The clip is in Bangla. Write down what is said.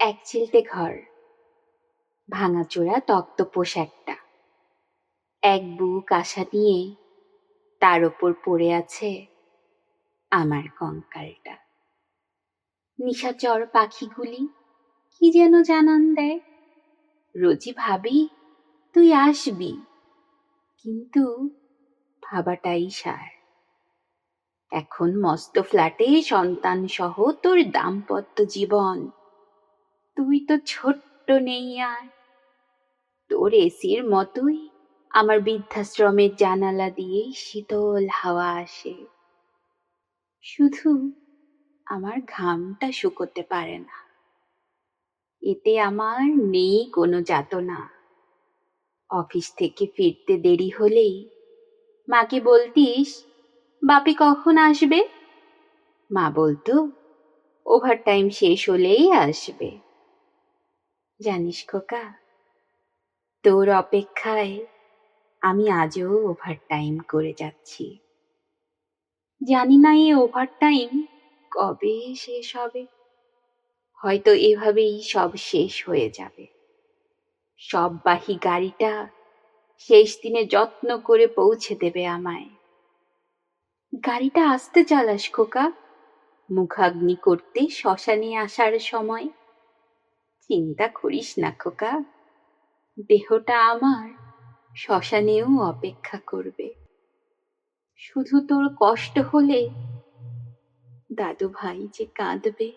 এক চিলতে ঘর, ভাঙাচোরা তক্তপোষ একটা, এক বুক আশা নিয়ে তার ওপর পড়ে আছে আমার কঙ্কালটা। নিশাচর পাখিগুলি কি যেন জানান দেয়, রোজই ভাবি তুই আসবি, কিন্তু ভাবাটাই সার। এখন মস্ত ফ্ল্যাটে সন্তান সহ তোর দাম্পত্য জীবন, তুই তো ছোট্ট নেই আর। তোর এসির মতোই আমার বৃদ্ধাশ্রমের জানালা দিয়ে শীতল হাওয়া আসে, শুধু আমার ঘামটা শুকোতে পারে না। এতে আমার নেই কোনো যাতনা। অফিস থেকে ফিরতে দেরি হলেই মাকে বলতিস বাপি কখন আসবে, মা বলতো ওভারটাইম শেষ হলেই আসবে। জানিস খোকা, তোর অপেক্ষায় আমি আজও ওভারটাইম করে যাচ্ছি। জানি না এই ওভারটাইম কবে শেষ হবে, হয়তো এভাবেই সব শেষ হয়ে যাবে। সব বাহী গাড়িটা শেষ দিনে যত্ন করে পৌঁছে দেবে আমায়। গাড়িটা আস্তে চালাস খোকা, মুখাগ্নি করতে শ্মশানে আসার সময়। চিন্তা করিস না খোকা, দেহটা আমার শ্মশানেও অপেক্ষা করবে। শুধু তোর কষ্ট হলে দাদু ভাই যে কাঁদবে।